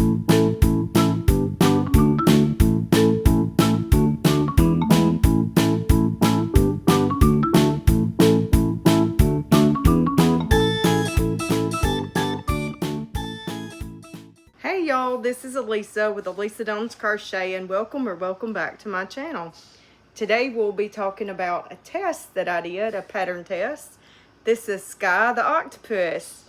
Hey y'all, this is Elisa with Elisa Dones Crochet, and welcome back to my channel. Today we'll be talking about a test that I did, a pattern test. This is Sky the Octopus,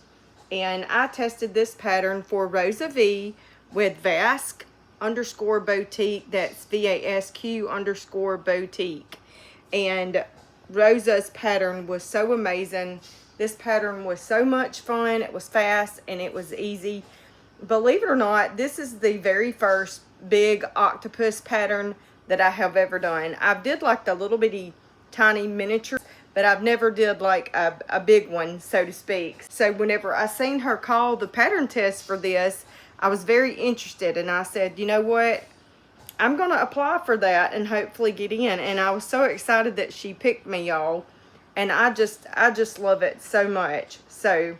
and I tested this pattern for Rosa V with Vasque_boutique. That's VASQ_boutique. And Rosa's pattern was so amazing. This pattern was so much fun. It was fast and it was easy. Believe it or not, this is the very first big octopus pattern that I have ever done. I've did like the little bitty tiny miniature, but I've never did like a big one, so to speak. So whenever I seen her call the pattern test for this, I was very interested, and I said, you know what, I'm gonna apply for that and hopefully get in. And I was so excited that she picked me, y'all, and I just love it so much. So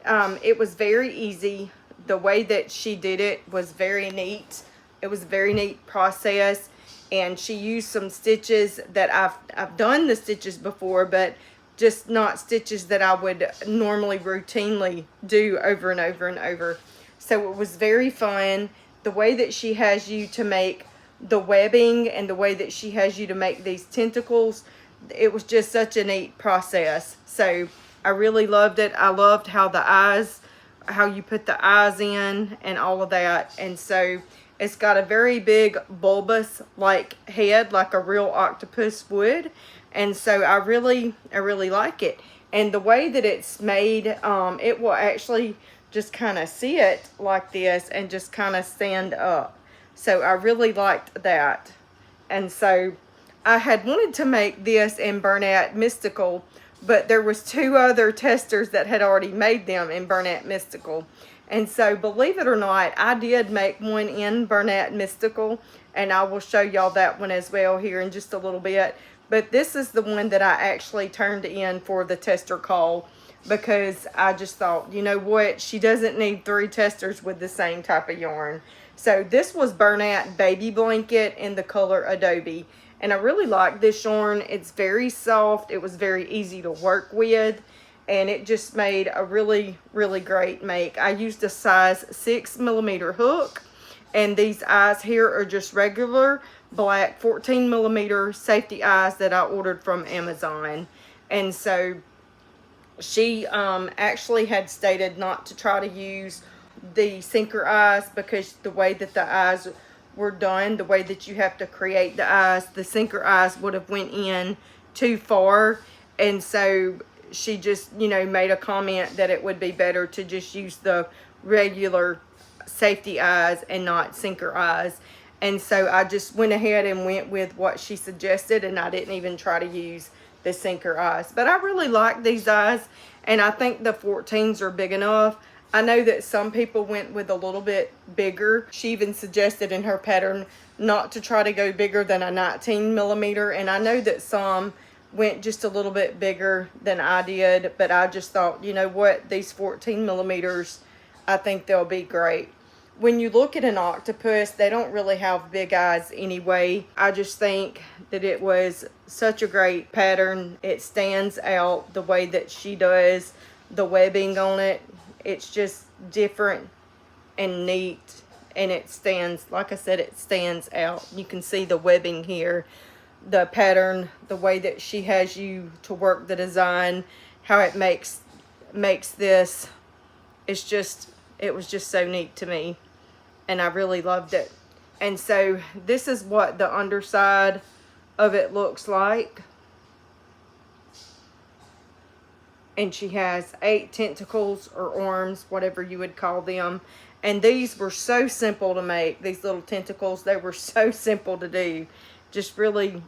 it was very easy. The way that she did it was very neat. It was a very neat process, and she used some stitches that I've done the stitches before, but just not stitches that I would normally routinely do over and over and over. So it was very fun. The way that she has you to make the webbing and the way that she has you to make these tentacles, it was just such a neat process. So I really loved it. I loved how the eyes, how you put the eyes in and all of that. And so it's got a very big bulbous like head, like a real octopus would. And so I really like it. And the way that it's made, it will actually just kind of sit like this and just kind of stand up. So I really liked that. And so I had wanted to make this in Bernat Mystical, but there was two other testers that had already made them in Bernat Mystical. And so believe it or not, I did make one in Bernat Mystical, and I will show y'all that one as well here in just a little bit. But this is the one that I actually turned in for the tester call, because I just thought, you know what, she doesn't need 3 testers with the same type of yarn. So this was Bernat Baby Blanket in the color Adobe. And I really like this yarn. It's very soft. It was very easy to work with. And it just made a really great make. I used a size 6mm hook. And these eyes here are just regular black 14mm safety eyes that I ordered from Amazon. And so she actually had stated not to try to use the sinker eyes, because the way that the eyes were done, the way that you have to create the eyes, the sinker eyes would have went in too far. And so she just, you know, made a comment that it would be better to just use the regular safety eyes and not sinker eyes. And so I just went ahead and went with what she suggested, and I didn't even try to use the sinker eyes. But I really like these eyes, and I think the 14s are big enough. I know that some people went with a little bit bigger. She even suggested in her pattern not to try to go bigger than a 19mm. And I know that some went just a little bit bigger than I did. But I just thought, you know what, these 14mm, I think they'll be great. When you look at an octopus, they don't really have big eyes anyway. I just think that it was such a great pattern. It stands out the way that she does the webbing on it. It's just different and neat, and it stands, like I said, it stands out. You can see the webbing here, the pattern, the way that she has you to work the design, how it makes this. It's just, it was just so neat to me, and I really loved it. And so this is what the underside of it looks like. And she has 8 tentacles or arms, whatever you would call them. And these were so simple to make, these little tentacles. They were so simple to do. Just really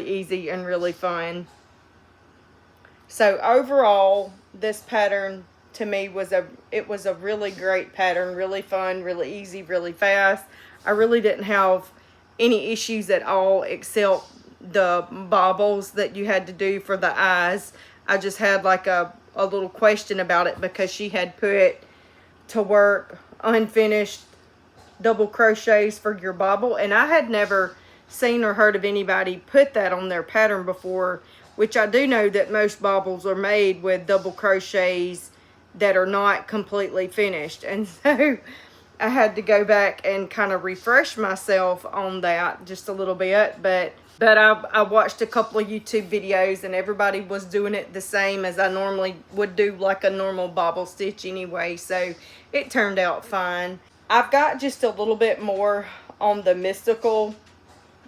easy and really fun. So overall, this pattern to me was a really great pattern. Really fun, really easy, really fast. I really didn't have any issues at all, except the bobbles that you had to do for the eyes. I just had like a little question about it, because she had put to work unfinished double crochets for your bobble. And I had never seen or heard of anybody put that on their pattern before, which I do know that most baubles are made with double crochets that are not completely finished. And so I had to go back and kind of refresh myself on that just a little bit. But I watched a couple of YouTube videos and everybody was doing it the same as I normally would do, like a normal bobble stitch anyway. So it turned out fine. I've got just a little bit more on the mystical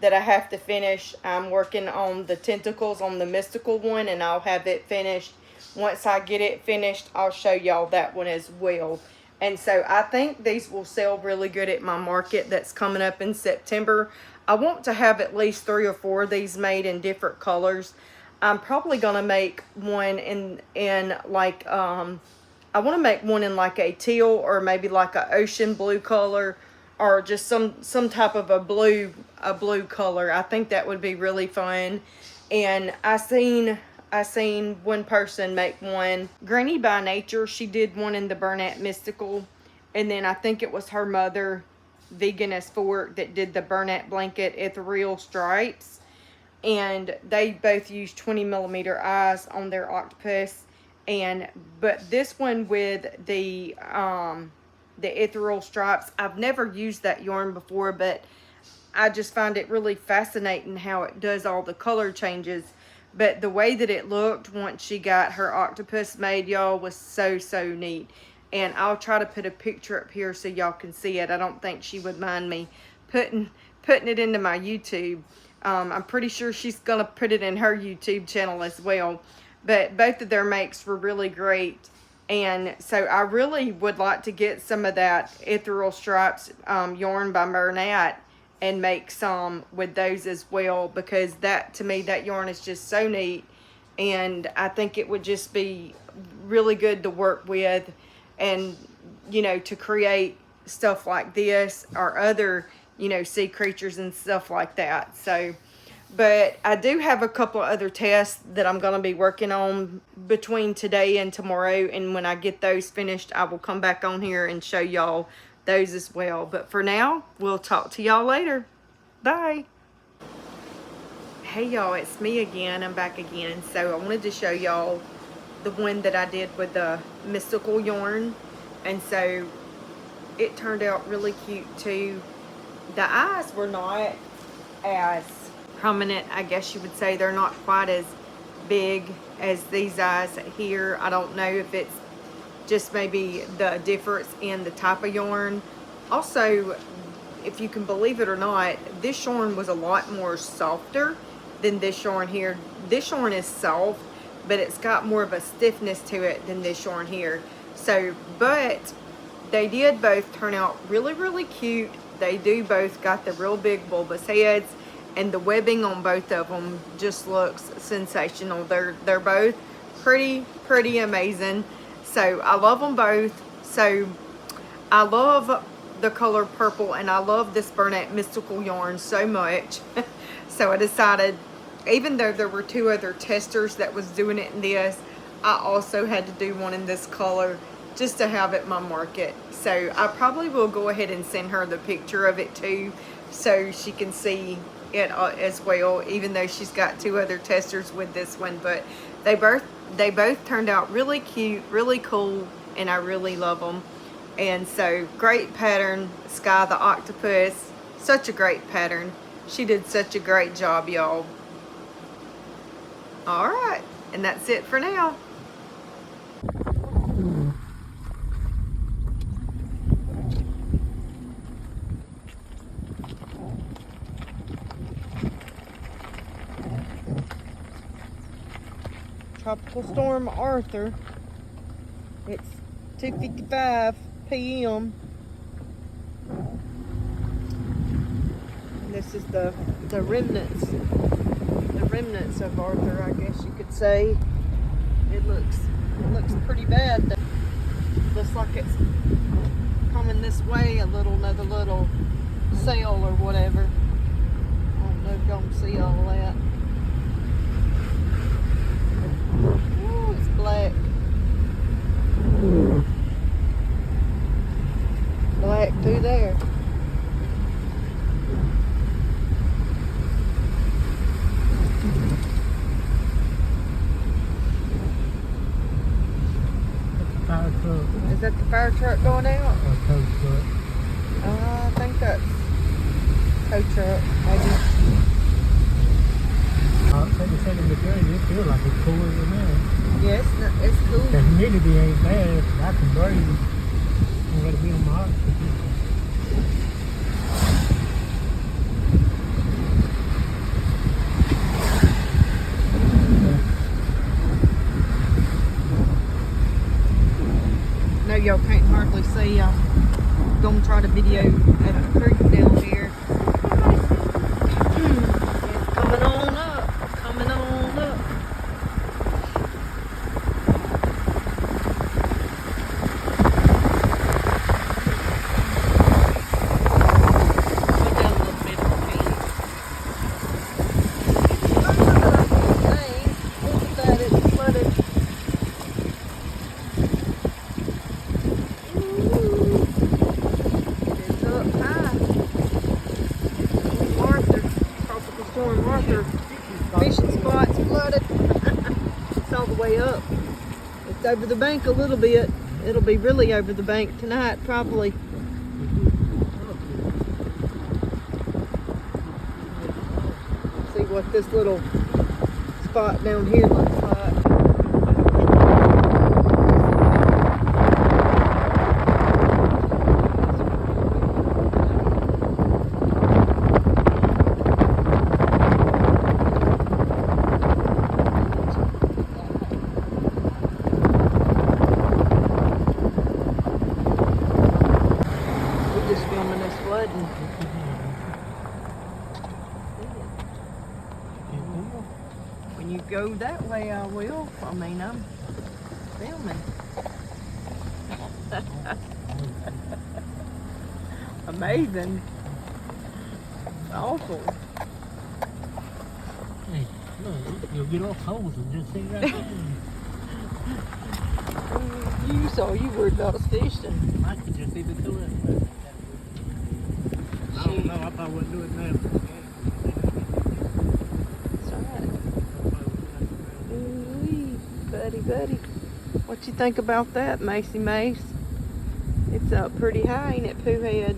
that I have to finish. I'm working on the tentacles on the mystical one, and I'll have it finished. Once I get it finished, I'll show y'all that one as well. And so I think these will sell really good at my market that's coming up in September. I want to have at least 3 or 4 of these made in different colors. I'm probably going to make one in like, I want to make one in like a teal or maybe like a ocean blue color, or just some type of a blue color. I think that would be really fun. And I seen one person make one. Granny by Nature, she did one in the Bernat Mystical. And then I think it was her mother, Vegan as Fork, that did the Bernat Blanket Ethereal Stripes. And they both used 20mm eyes on their octopus. But this one with the ethereal stripes, I've never used that yarn before, but I just find it really fascinating how it does all the color changes. But the way that it looked once she got her octopus made, y'all, was so neat. And I'll try to put a picture up here so y'all can see it. I don't think she would mind me putting it into my YouTube. I'm pretty sure she's gonna put it in her YouTube channel as well. But both of their makes were really great. And so I really would like to get some of that Ethereal Stripes yarn by Bernat and make some with those as well, because that, to me, that yarn is just so neat. And I think it would just be really good to work with, and, you know, to create stuff like this or other, you know, sea creatures and stuff like that. So, but I do have a couple of other tests that I'm going to be working on between today and tomorrow. And when I get those finished, I will come back on here and show y'all those as well. But for now, we'll talk to y'all later. Bye. Hey y'all, it's me again. I'm back again. So I wanted to show y'all the one that I did with the mystical yarn. And so it turned out really cute too. The eyes were not as prominent, I guess you would say. They're not quite as big as these eyes here. I don't know if it's just maybe the difference in the type of yarn. Also, if you can believe it or not, this yarn was a lot more softer than this yarn here. This yarn is soft, but it's got more of a stiffness to it than this yarn here. So, but they did both turn out really cute. They do both got the real big bulbous heads, and the webbing on both of them just looks sensational. They're both pretty amazing. So I love them both. So I love the color purple, and I love this Bernat Mystical yarn so much. So I decided, even though there were 2 other testers that was doing it in this, I also had to do one in this color just to have it in my market. So I probably will go ahead and send her the picture of it too, so she can see it as well, even though she's got 2 other testers with this one. But they both turned out really cute, really cool, and I really love them. And so, great pattern. Sky the Octopus, such a great pattern. She did such a great job, y'all. All right, and that's it for now. Tropical Storm Arthur. It's 2:55 p.m. And this is the remnants of Arthur, I guess you could say. It looks pretty bad. Looks like it's coming this way, another little sail or whatever. I don't know if y'all can see all that. Ooh, it's black. Black through there. that the fire truck going out? Tow truck. I think that's tow truck, maybe. I think the second degree, it feels like it's cooler than that. Yeah, it's cool. The humidity ain't bad. I can breathe. I'm going to be on my oxygen. No, y'all can't hardly see. I'm going to try to video at the creek down here. It's coming on up. Coming on up. Fishing spots flooded. It's all the way up. It's over the bank a little bit. It'll be really over the bank tonight, probably. See what this little spot down here looks like. When you go that way, I will. I mean, I'm filming. Amazing. Awful. Hey, look, you'll get off holes and just see right there. You saw you worried about us fishing. I could just see the two of them. I don't know, I probably wouldn't do it now. Buddy. What you think about that, Macy Mace? It's up pretty high, ain't it, Pooh Head?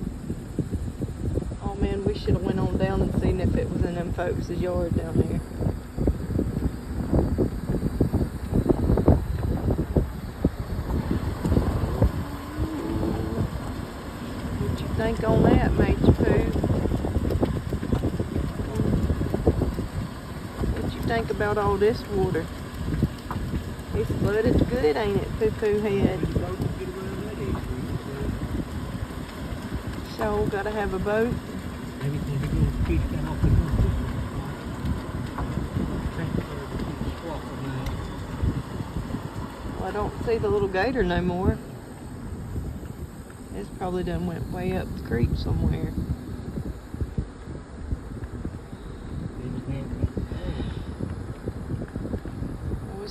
Oh man, we should have went on down and seen if it was in them folks' yard down there. What you think on that, Major Pooh? What you think about all this water? It's flooded good, ain't it, Poo Head? So, gotta have a boat. Well, I don't see the little gator no more. It's probably done went way up the creek somewhere.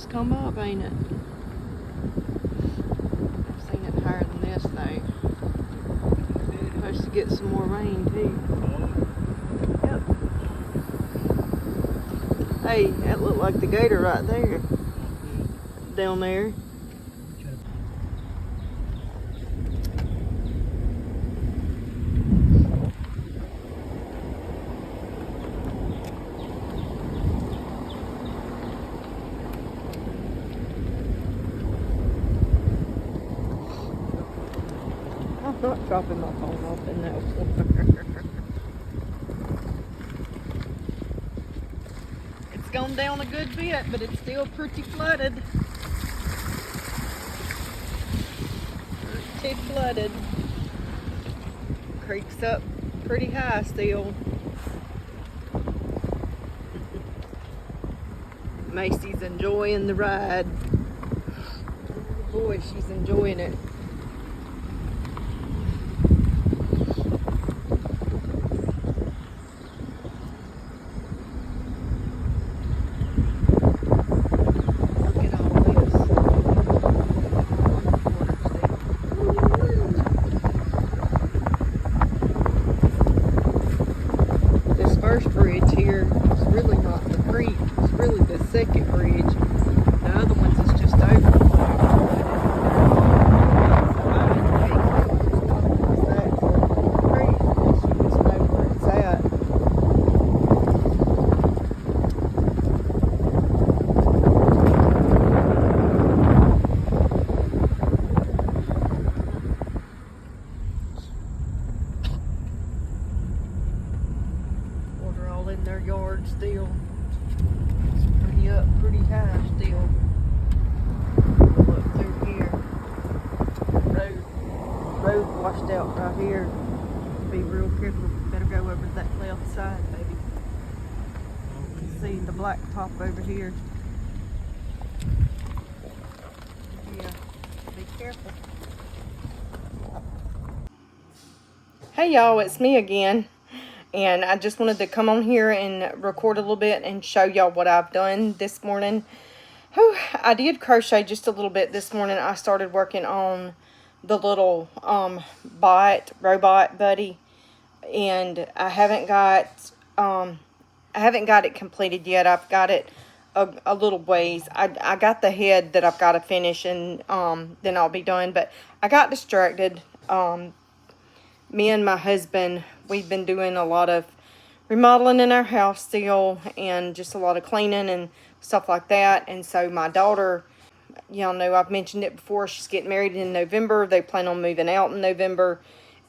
Come up, ain't it? I've seen it higher than this though. Supposed to get some more rain too. Yep. Hey, that looked like the gator right there. Down there. I'm not dropping my phone off in that water. It's gone down a good bit, but it's still pretty flooded. Pretty flooded. Creek's up pretty high still. Macy's enjoying the ride. Boy, she's enjoying it. First bridge here is really not the creek, it's really the second bridge. The other ones is just over. their yard still. It's pretty up, pretty high still. Look through here. Road washed out right here. Be real careful. Better go over to that left side, baby. You can see the black top over here. Yeah, be careful. Hey y'all, it's me again. And I just wanted to come on here and record a little bit and show y'all what I've done this morning. Whew, I did crochet just a little bit this morning. I started working on the little robot buddy, and I haven't got it completed yet. I've got it a little ways. I got the head that I've got to finish, and then I'll be done. But I got distracted. Me and my husband, we've been doing a lot of remodeling in our house still, and just a lot of cleaning and stuff like that. And so my daughter, y'all know I've mentioned it before, she's getting married in November. They plan on moving out in November.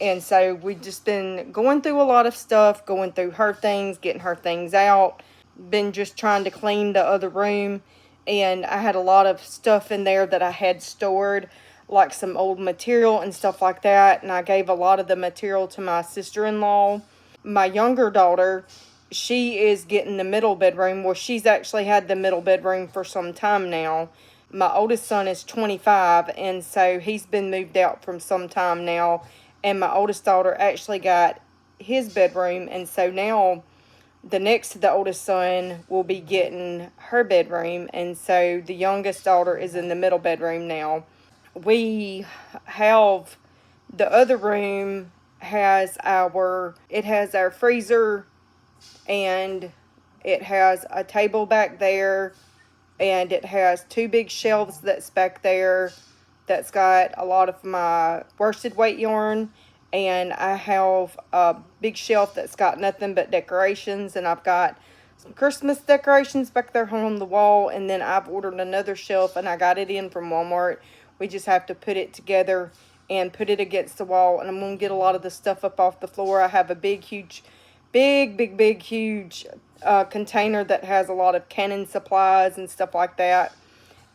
And so we've just been going through a lot of stuff, going through her things, getting her things out. Been just trying to clean the other room. And I had a lot of stuff in there that I had stored, like some old material and stuff like that. And I gave a lot of the material to my sister-in-law. My younger daughter, she is getting the middle bedroom. Well, she's actually had the middle bedroom for some time now. My oldest son is 25, and so he's been moved out from some time now. And my oldest daughter actually got his bedroom, and so now the next to the oldest son will be getting her bedroom. And so the youngest daughter is in the middle bedroom now. We have the other room has our freezer, and it has a table back there, and it has two big shelves that's back there that's got a lot of my worsted weight yarn, and I have a big shelf that's got nothing but decorations, and I've got some Christmas decorations back there hung on the wall. And then I've ordered another shelf, and I got it in from Walmart. We just have to put it together and put it against the wall, and I'm going to get a lot of the stuff up off the floor. I have a huge container that has a lot of canning supplies and stuff like that,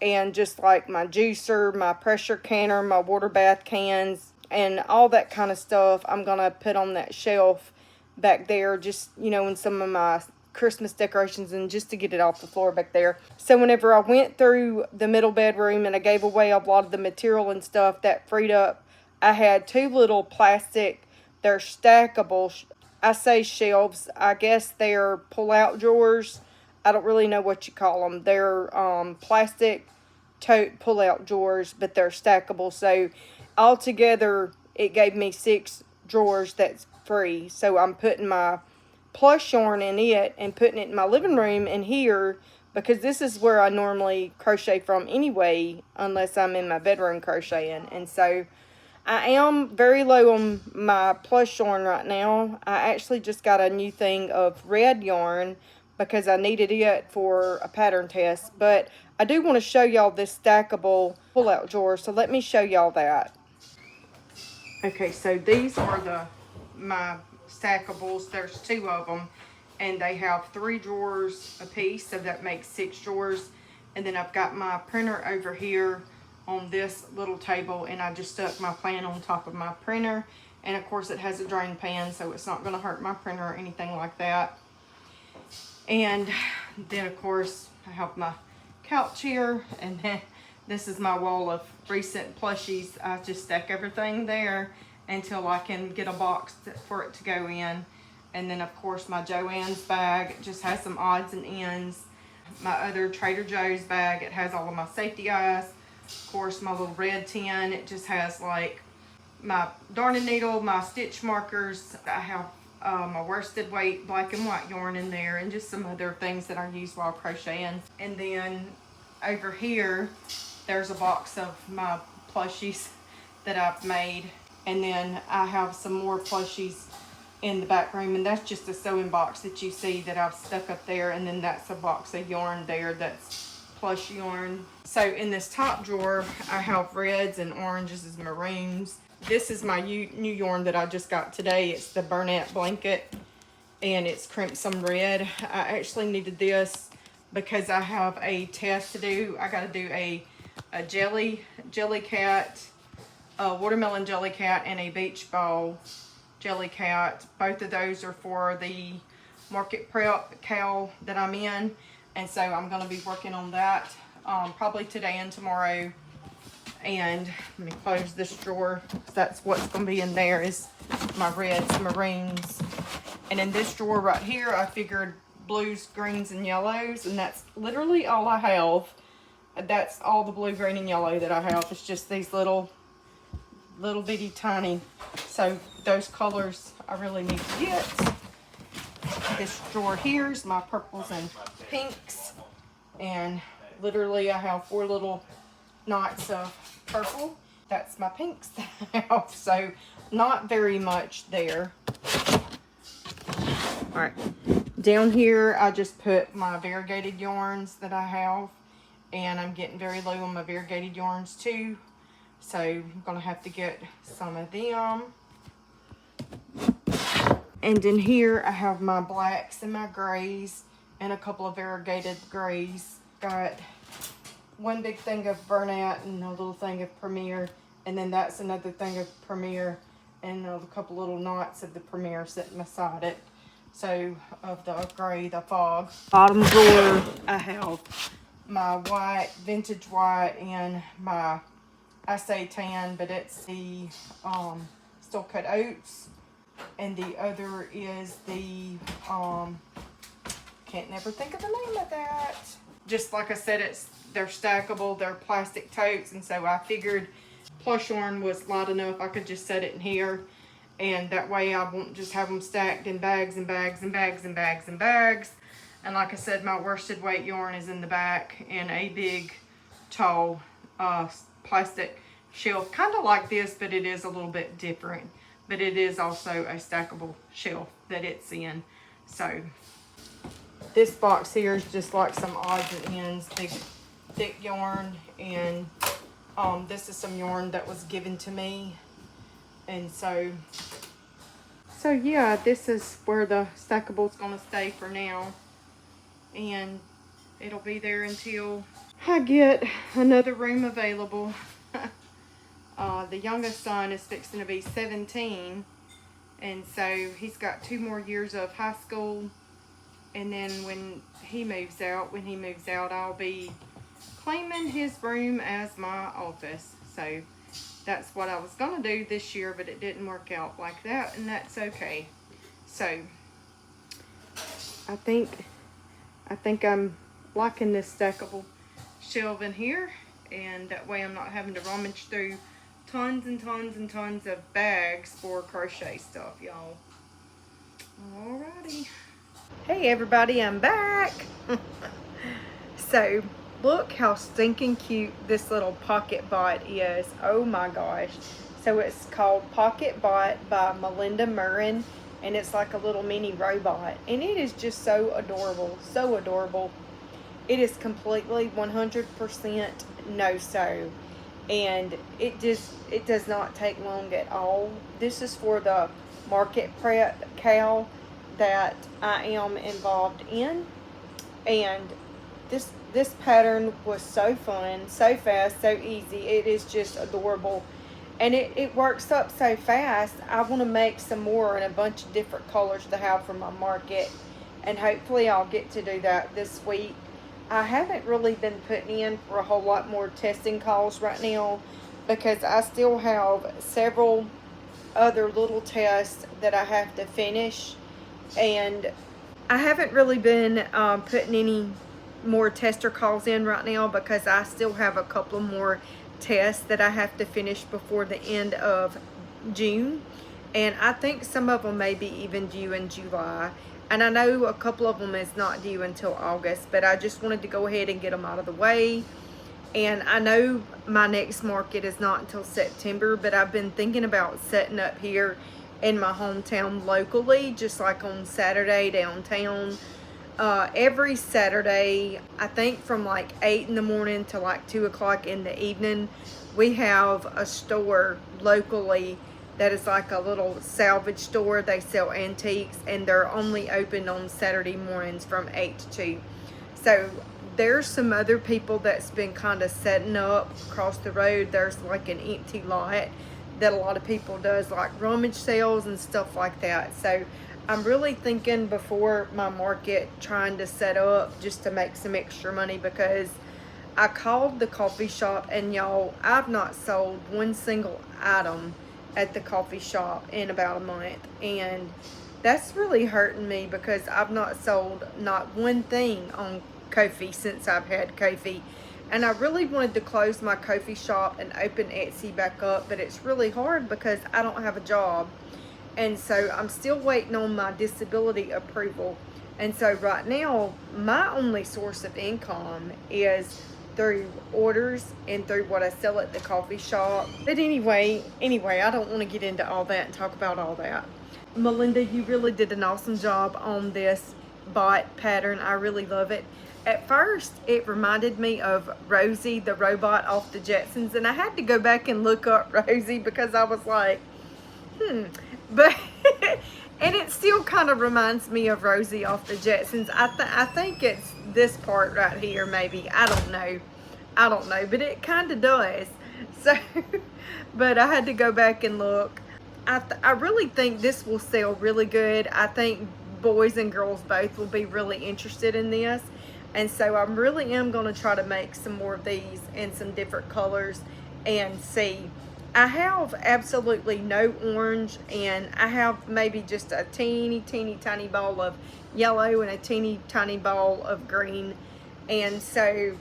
and just like my juicer, my pressure canner, my water bath cans, and all that kind of stuff I'm going to put on that shelf back there, just, you know, in some of my Christmas decorations, and just to get it off the floor back there. So whenever I went through the middle bedroom and I gave away a lot of the material and stuff, that freed up. I had two little plastic, they're stackable, I say shelves, I guess they're pull-out drawers. I don't really know what you call them. They're plastic tote pull-out drawers, but they're stackable. So altogether, it gave me 6 drawers that's free. So I'm putting my plush yarn in it and putting it in my living room in here, because this is where I normally crochet from anyway, unless I'm in my bedroom crocheting. And so I am very low on my plush yarn right now. I actually just got a new thing of red yarn because I needed it for a pattern test. But I do want to show y'all this stackable pull-out drawer, so let me show y'all that. Okay, so these are my stackables. There's 2 of them, and they have 3 drawers a piece, so that makes 6 drawers. And then I've got my printer over here on this little table, and I just stuck my plan on top of my printer. And of course it has a drain pan, so it's not going to hurt my printer or anything like that. And then of course I have my couch here, and then this is my wall of recent plushies. I just stack everything there until I can get a box for it to go in. And then of course my Joann's bag, it just has some odds and ends. My other Trader Joe's bag, it has all of my safety eyes. Of course, my little red tin, it just has like my darning needle, my stitch markers. I have my worsted weight black and white yarn in there, and just some other things that I use while crocheting. And then over here, there's a box of my plushies that I've made. And then I have some more plushies in the back room, and that's just a sewing box that you see that I've stuck up there. And then that's a box of yarn there that's plush yarn. So in this top drawer, I have reds and oranges and maroons. This is my new yarn that I just got today. It's the Burnette blanket, and it's crimson red. I actually needed this because I have a test to do. I got to do a jelly cat, a watermelon jelly cat, and a beach ball jelly cat. Both of those are for the market prep cow that I'm in, and so I'm going to be working on that probably today and tomorrow. And let me close this drawer. That's what's going to be in there, is my reds, maroons. And in this drawer right here, I figured blues, greens, and yellows, and that's literally all I have. That's all the blue, green, and yellow that I have. It's just these little bitty tiny. So those colors I really need to get. This drawer here is my purples and pinks, and literally I have 4 little knots of purple. That's my pinks that I have, so not very much there. All right, down here I just put my variegated yarns that I have, and I'm getting very low on my variegated yarns too, so I'm gonna have to get some of them. And in here I have my blacks and my grays and a couple of variegated grays. Got one big thing of Burnett and a little thing of Premier, and then that's another thing of Premier and a couple little knots of the Premier sitting beside it. So of the gray, the fog. Bottom drawer I have my white, vintage white, and my, I say tan, but it's the steel cut oats, and the other is the can't never think of the name of that. Just like I said, they're stackable, they're plastic totes, and so I figured plush yarn was light enough. I could just set it in here, and that way I won't just have them stacked in bags and bags and bags and bags and bags. And like I said, my worsted weight yarn is in the back in a big, tall plastic shelf, kind of like this, but it is a little bit different. But it is also a stackable shelf that it's in. So this box here is just like some odds and ends, big thick yarn, and this is some yarn that was given to me. And so yeah, this is where the stackable is going to stay for now, and it'll be there until I get another room available. The youngest son is fixing to be 17, and so he's got 2 more years of high school, and then when he moves out, I'll be claiming his room as my office. So that's what I was gonna do this year, but it didn't work out like that, and that's okay. So I think I'm liking this stackable shelving here, and that way I'm not having to rummage through tons and tons and tons of bags for crochet stuff, y'all. Alrighty. Hey everybody, I'm back. So look how stinking cute this little pocket bot is. Oh my gosh. So it's called Pocket Bot by Melinda, and it's like a little mini robot, and it is just so adorable, so adorable. It is completely 100% no sew, and it does not take long at all. This is for the market prep cow that I am involved in, and this pattern was so fun, so fast, so easy. It is just adorable, and it works up so fast. I want to make some more in a bunch of different colors to have for my market, and hopefully I'll get to do that this week. I haven't really been putting in for a whole lot more testing calls right now, because I still have several other little tests that I have to finish, and I haven't really been putting any more tester calls in right now because I still have a couple more tests that I have to finish before the end of June, and I think some of them may be even due in July. And I know a couple of them is not due until August, but I just wanted to go ahead and get them out of the way. And I know my next market is not until September, but I've been thinking about setting up here in my hometown locally, just like on Saturday downtown. Every Saturday, I think from like 8 in the morning to like 2 o'clock in the evening, we have a store locally that is like a little salvage store. They sell antiques, and they're only open on Saturday mornings from 8 to 2. So there's some other people that's been kind of setting up across the road. There's like an empty lot that a lot of people does like rummage sales and stuff like that. So I'm really thinking before my market trying to set up just to make some extra money, because I called the coffee shop, and y'all, I've not sold one single item at the coffee shop in about a month, and that's really hurting me because I've not sold not one thing on Ko-fi since I've had Ko-fi. And I really wanted to close my Ko-fi shop and open Etsy back up, but it's really hard because I don't have a job, and so I'm still waiting on my disability approval. And so right now my only source of income is through orders and through what I sell at the coffee shop. But anyway, I don't want to get into all that and talk about all that. Melinda, you really did an awesome job on this bot pattern. I really love it. At first, it reminded me of Rosie, the robot off the Jetsons, and I had to go back and look up Rosie because I was like, but and it still kind of reminds me of Rosie off the Jetsons. I think it's this part right here, maybe. I don't know, but it kind of does. So, but I had to go back and look. I really think this will sell really good. I think boys and girls both will be really interested in this. And so I really am going to try to make some more of these in some different colors and see. I have absolutely no orange, and I have maybe just a teeny tiny ball of yellow and a teeny tiny ball of green. And so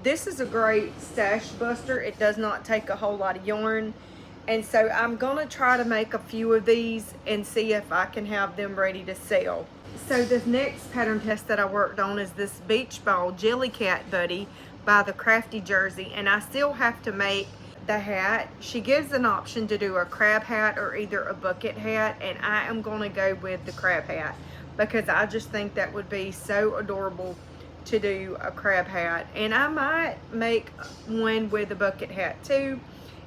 this is a great stash buster. It does not take a whole lot of yarn. And so I'm going to try to make a few of these and see if I can have them ready to sell. So the next pattern test that I worked on is this Beachball Jelly Cat Buddy by the Crafty Jersey, and I still have to make the hat. She gives an option to do a crab hat or either a bucket hat, and I am going to go with the crab hat because I just think that would be so adorable to do a crab hat. And I might make one with a bucket hat too.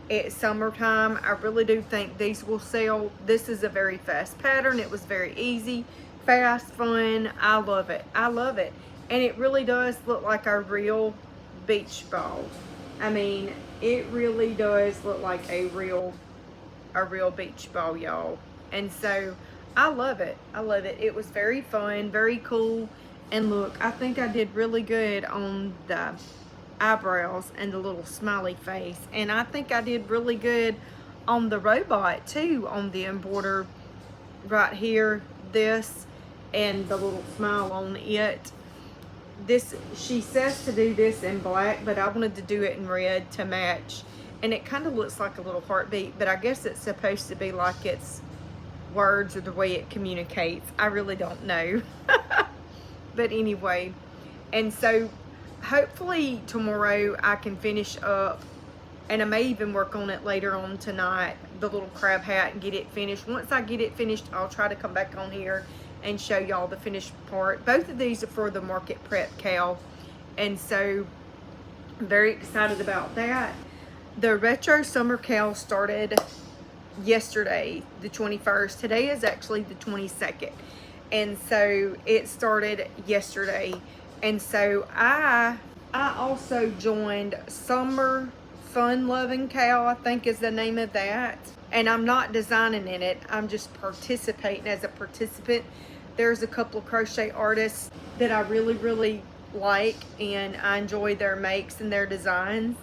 It's summertime. I really do think these will sell. This is a very fast pattern. It was very easy, fast, fun. I love it. I love it. And it really does look like a real beach ball. I mean, it really does look like a real beach ball, y'all. And so I love it. I love it. It was very fun, very cool. And look, I think I did really good on the eyebrows and the little smiley face. And I think I did really good on the robot too, on the embroider right here, this, and the little smile on it. This, she says to do this in black, but I wanted to do it in red to match. And it kind of looks like a little heartbeat, but I guess it's supposed to be like it's words or the way it communicates. I really don't know. But anyway, and so hopefully tomorrow I can finish up, and I may even work on it later on tonight, the little crab hat, and get it finished. Once I get it finished, I'll try to come back on here and show y'all the finished part. Both of these are for the Market Prep Cow, and so I'm very excited about that. The Retro Summer Cow started yesterday, the 21st. Today is actually the 22nd, and so it started yesterday. And so I also joined Summer Fun Loving Cow, I think is the name of that. And I'm not designing in it, I'm just participating as a participant. There's a couple of crochet artists that I really like, and I enjoy their makes and their designs.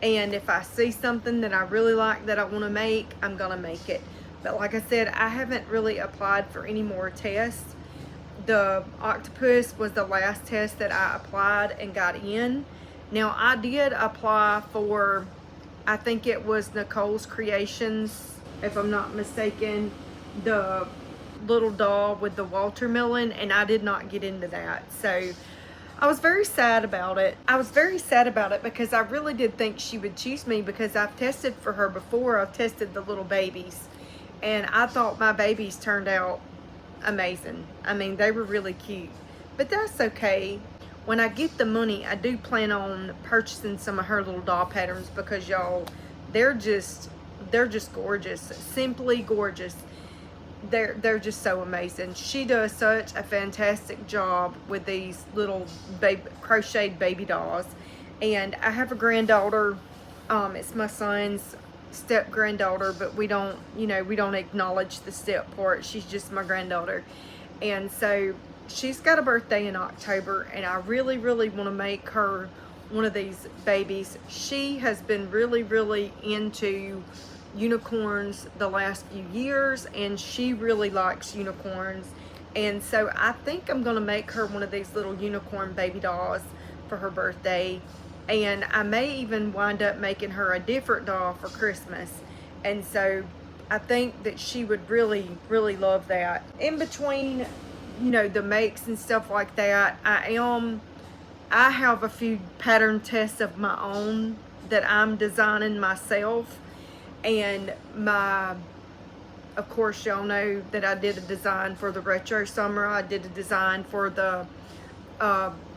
And if I see something that I really like that I want to make, I'm gonna make it. But like I said, I haven't really applied for any more tests. The Octopus was the last test that I applied and got in. Now I did apply for, I think it was Nicole's Creations, if I'm not mistaken, the little doll with the watermelon, and I did not get into that. So I was very sad about it. I was very sad about it because I really did think she would choose me, because I've tested for her before. I've tested the little babies, and I thought my babies turned out amazing. I mean, they were really cute, but that's okay. When I get the money, I do plan on purchasing some of her little doll patterns, because y'all, they're just they're just gorgeous, simply gorgeous. They're just so amazing. She does such a fantastic job with these little crocheted baby dolls. And I have a granddaughter. It's my son's step granddaughter, but we don't, we don't acknowledge the step part. She's just my granddaughter. And so she's got a birthday in October, and I really, really want to make her one of these babies. She has been really, really into unicorns the last few years, and she really likes unicorns. And so I think I'm gonna make her one of these little unicorn baby dolls for her birthday. And I may even wind up making her a different doll for Christmas. And so I think that she would really, really love that. In between, the makes and stuff like that, I have a few pattern tests of my own that I'm designing myself. And of course, y'all know that I did a design for the retro summer. I did a design for the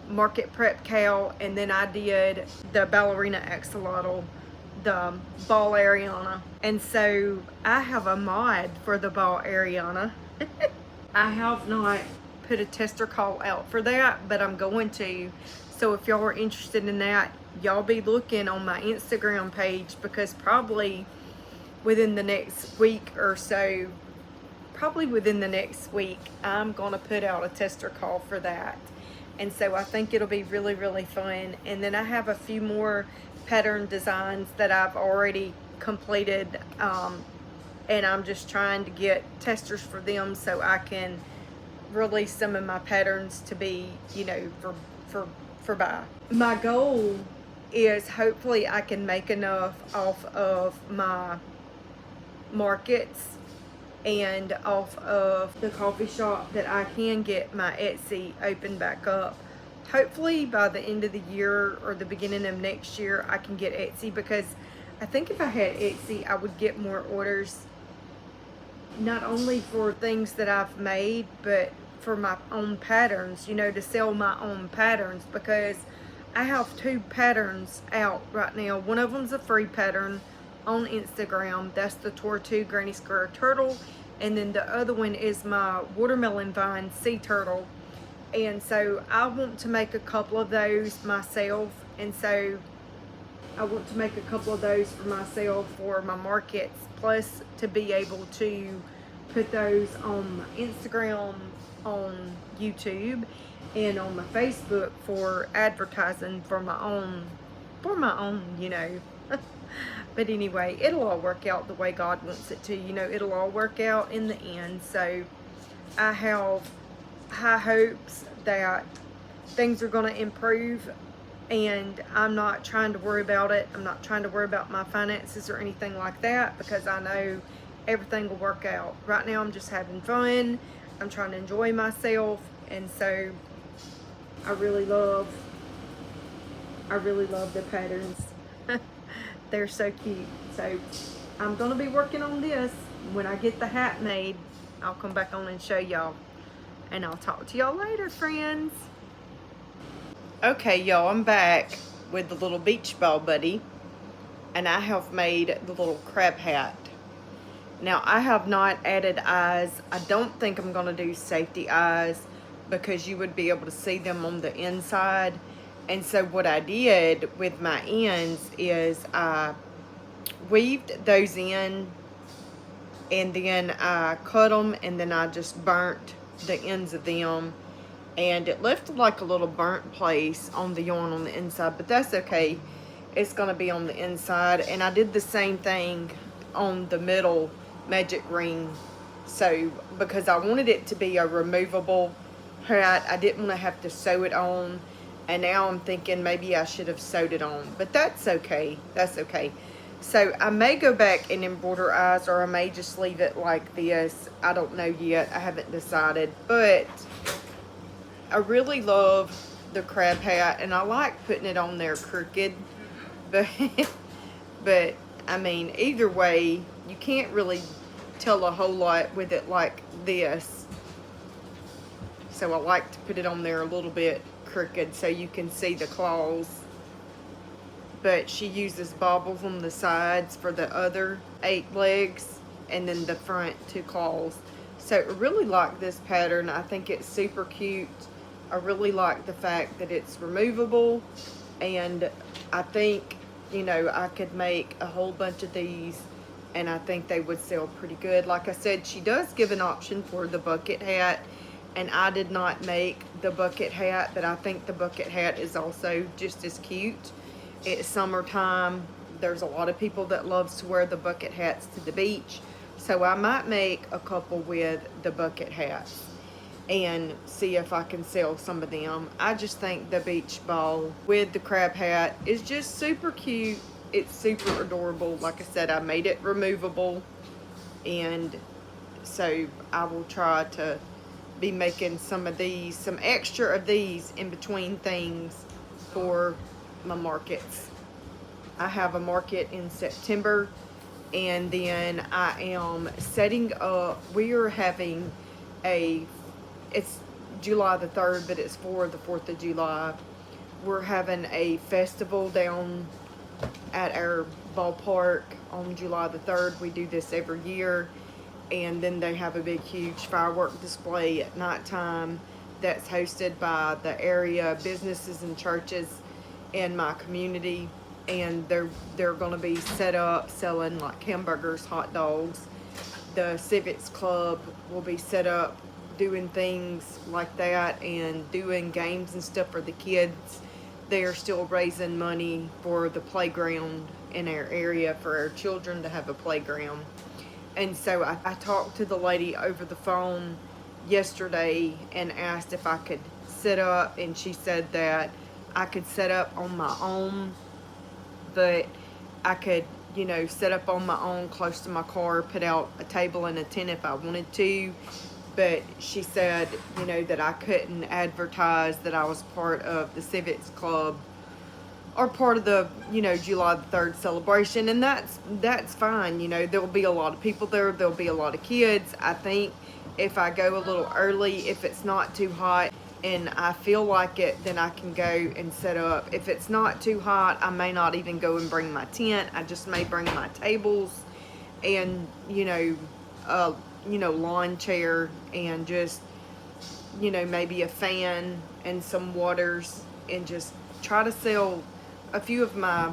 market prep cow, and then I did the ballerina axolotl, the ball Ariana. And so I have a mod for the ball Ariana. I have not put a tester call out for that, but I'm going to. So if y'all are interested in that, y'all be looking on my Instagram page, because probably within the next week or so, I'm gonna put out a tester call for that. And so I think it'll be really, really fun. And then I have a few more pattern designs that I've already completed, and I'm just trying to get testers for them so I can release some of my patterns to be, for buy. My goal is hopefully I can make enough off of my markets and off of the coffee shop that I can get my Etsy open back up. Hopefully by the end of the year or the beginning of next year I can get Etsy, because I think if I had Etsy I would get more orders, not only for things that I've made, but for my own patterns, to sell my own patterns, because I have 2 patterns out right now. One of them's a free pattern on Instagram. That's the Tortue Granny Square Turtle. And then the other one is my watermelon vine sea turtle. And so I want to make a couple of those myself. And so I want to make a couple of those for myself for my markets, plus to be able to put those on my Instagram, on YouTube, and on my Facebook for advertising for my own, But anyway, it'll all work out the way God wants it to. It'll all work out in the end. So I have high hopes that things are going to improve, and I'm not trying to worry about it. I'm not trying to worry about my finances or anything like that, because I know everything will work out. Right now I'm just having fun. I'm trying to enjoy myself, and so I really love the patterns. They're so cute. So I'm gonna be working on this. When I get the hat made, I'll come back on and show y'all, and I'll talk to y'all later, friends. Okay, y'all, I'm back with the little beach ball buddy, and I have made the little crab hat. Now I have not added eyes. I don't think I'm gonna do safety eyes, because you would be able to see them on the inside. And so what I did with my ends is I weaved those in, and then I cut them, and then I just burnt the ends of them, and it left like a little burnt place on the yarn on the inside, but that's okay. It's gonna be on the inside. And I did the same thing on the middle magic ring, so because I wanted it to be a removable hat, I didn't want to have to sew it on. And now I'm thinking maybe I should have sewed it on, but that's okay. That's okay. So I may go back and embroider eyes, or I may just leave it like this. I don't know yet. I haven't decided, but I really love the crab hat, and I like putting it on there crooked, but I mean, either way, you can't really tell a whole lot with it like this. So I like to put it on there a little bit crooked so you can see the claws. But she uses bobbles on the sides for the other 8 legs, and then the front 2 claws. So I really like this pattern. I think it's super cute. I really like the fact that it's removable, and I think, you know, I could make a whole bunch of these, and I think they would sell pretty good. Like I said, she does give an option for the bucket hat, and I did not make the bucket hat, but I think the bucket hat is also just as cute. It's summertime. There's a lot of people that loves to wear the bucket hats to the beach, so I might make a couple with the bucket hats and see if I can sell some of them. I just think the beach ball with the crab hat is just super cute. It's super adorable. Like I said, I made it removable, and so I will try to be making some of these, some extra of these in between things for my markets. I have a market in September, and then I am setting up, we are having it's July the 3rd, but it's for the 4th of July. We're having a festival down at our ballpark on July the 3rd. We do this every year, and then they have a big huge firework display at nighttime that's hosted by the area businesses and churches in my community, and they're going to be set up selling like hamburgers, hot dogs. The Civics Club will be set up doing things like that and doing games and stuff for the kids. They are still raising money for the playground in our area for our children to have a playground. And so I talked to the lady over the phone yesterday and asked if I could set up, and she said that I could set up on my own, but I could, you know, set up on my own close to my car, put out a table and a tent if I wanted to. But she said, you know, that I couldn't advertise that I was part of the Civics Club or part of the, you know, July the 3rd celebration. And that's fine. You know, there'll be a lot of people there. There'll be a lot of kids. I think if I go a little early, if it's not too hot and I feel like it, then I can go and set up. If it's not too hot, I may not even go and bring my tent. I just may bring my tables and, you know, lawn chair and just, you know, maybe a fan and some waters, and just try to sell a few of my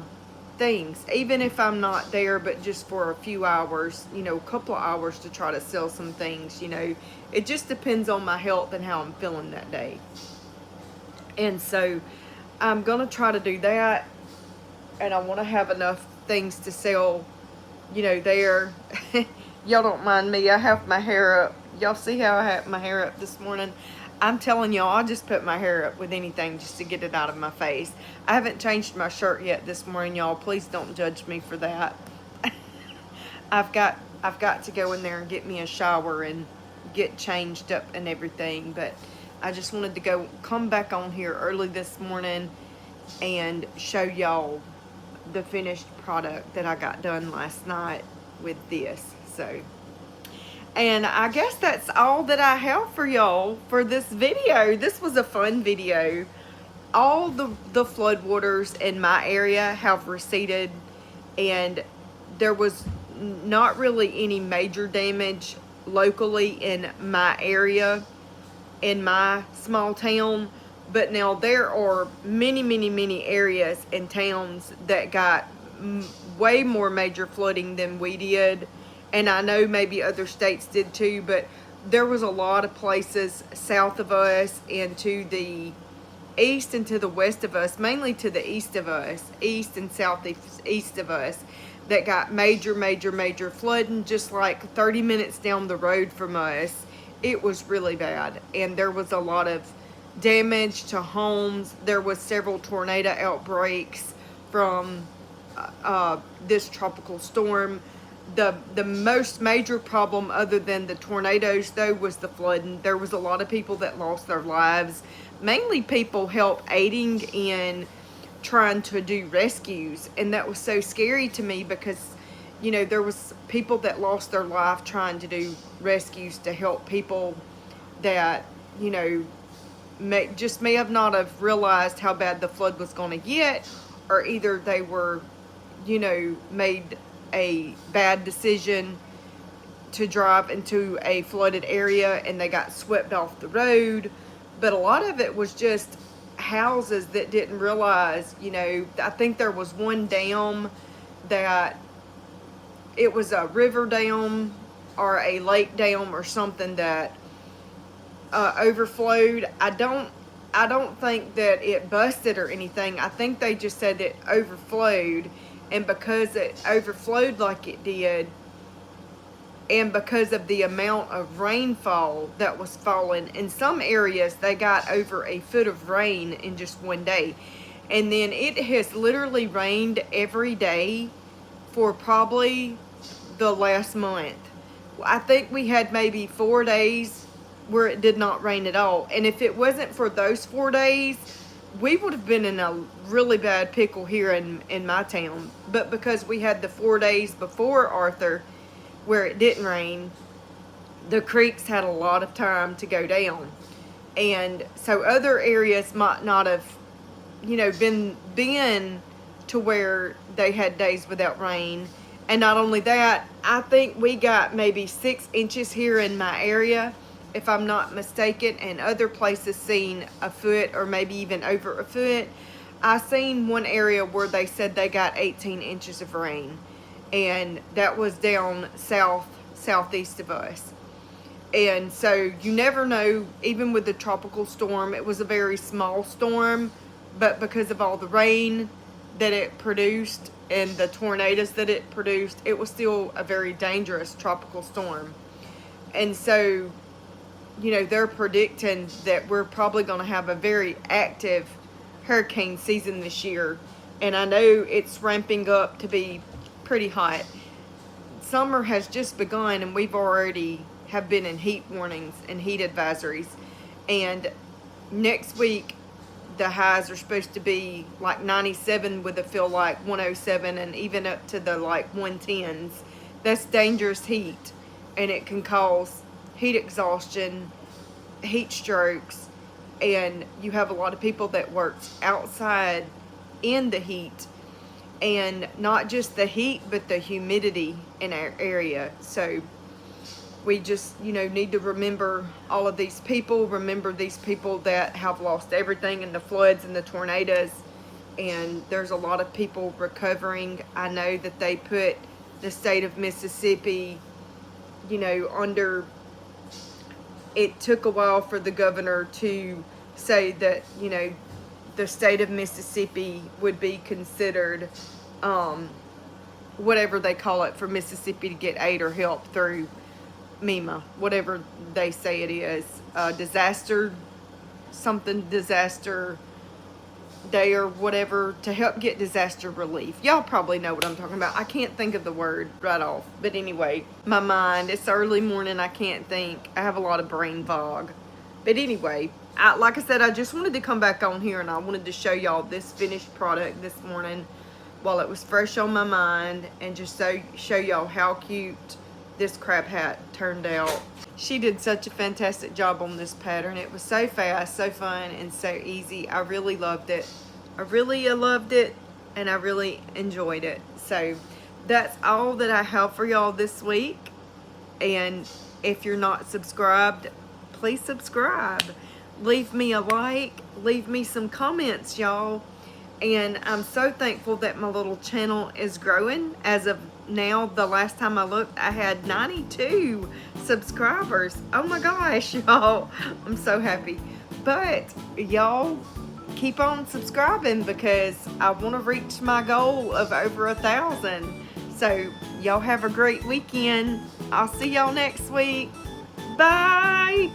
things, even if I'm not there, but just for a few hours, you know, a couple of hours to try to sell some things. You know, it just depends on my health and how I'm feeling that day. And so I'm gonna try to do that, and I want to have enough things to sell, you know, there. Y'all don't mind me, I have my hair up. Y'all see how I have my hair up this morning? I'm telling y'all, I just put my hair up with anything just to get it out of my face. I haven't changed my shirt yet this morning, y'all. Please don't judge me for that. I've got to go in there and get me a shower and get changed up and everything. But I just wanted to come back on here early this morning and show y'all the finished product that I got done last night with this. So, and I guess that's all that I have for y'all for this video. This was a fun video. All the floodwaters in my area have receded, and there was not really any major damage locally in my area, in my small town. But now there are many areas and towns that got way more major flooding than we did. And I know maybe other states did too, but there was a lot of places south of us and to the east and to the west of us, mainly to the east of us, east and southeast of us, that got major flooding just like 30 minutes down the road from us. It was really bad, and there was a lot of damage to homes. There was several tornado outbreaks from this tropical storm. The most major problem, other than the tornadoes though, was the flooding. There was a lot of people that lost their lives, mainly people aiding in trying to do rescues, and that was so scary to me because, you know, there was people that lost their life trying to do rescues to help people that, you know, may have not have realized how bad the flood was going to get, or either they were, you know, made a bad decision to drive into a flooded area and they got swept off the road. But a lot of it was just houses that didn't realize, you know, I think there was one dam that it was a river dam or a lake dam or something that overflowed. I don't think that it busted or anything. I think they just said it overflowed, and because it overflowed like it did, and because of the amount of rainfall that was falling, in some areas they got over a foot of rain in just one day. And then it has literally rained every day for probably the last month. I think we had maybe 4 days where it did not rain at all. And if it wasn't for those 4 days, we would have been in a really bad pickle here in my town. But because we had the 4 days before Arthur where it didn't rain, the creeks had a lot of time to go down. And so other areas might not have, you know, been to where they had days without rain. And not only that, I think we got maybe 6 inches here in my area, if I'm not mistaken, and other places seen a foot or maybe even over a foot. I seen one area where they said they got 18 inches of rain, and that was down southeast of us. And so you never know, even with the tropical storm, it was a very small storm, but because of all the rain that it produced and the tornadoes that it produced, it was still a very dangerous tropical storm. And so, you know, they're predicting that we're probably going to have a very active hurricane season this year. And I know it's ramping up to be pretty hot. Summer has just begun, and we've already have been in heat warnings and heat advisories. And next week, the highs are supposed to be like 97 with a feel like 107, and even up to the like 110s. That's dangerous heat, and it can cause heat exhaustion, heat strokes, and you have a lot of people that work outside in the heat, and not just the heat but the humidity in our area. So we just, you know, need to remember all of these people, remember these people that have lost everything in the floods and the tornadoes, and there's a lot of people recovering. I know that they put the state of Mississippi, you know, under, it took a while for the governor to say that, you know, the state of Mississippi would be considered, whatever they call it, for Mississippi to get aid or help through MEMA, whatever they say it is, disaster day or whatever, to help get disaster relief. Y'all probably know what I'm talking about. I can't think of the word right off. But anyway, my mind, it's early morning, I can't think. I have a lot of brain fog. But anyway, like I said, I just wanted to come back on here and I wanted to show y'all this finished product this morning while it was fresh on my mind, and just show y'all how cute this crab hat turned out. She did such a fantastic job on this pattern. It was so fast, so fun, and so easy. I really loved it. I really loved it, and I really enjoyed it. So that's all that I have for y'all this week. And if you're not subscribed, please subscribe. Leave me a like. Leave me some comments, y'all. And I'm so thankful that my little channel is growing. As of now, the last time I looked, I had 92 subscribers. Oh my gosh, y'all. I'm so happy. But y'all keep on subscribing, because I want to reach my goal of over 1,000. So y'all have a great weekend. I'll see y'all next week. Bye.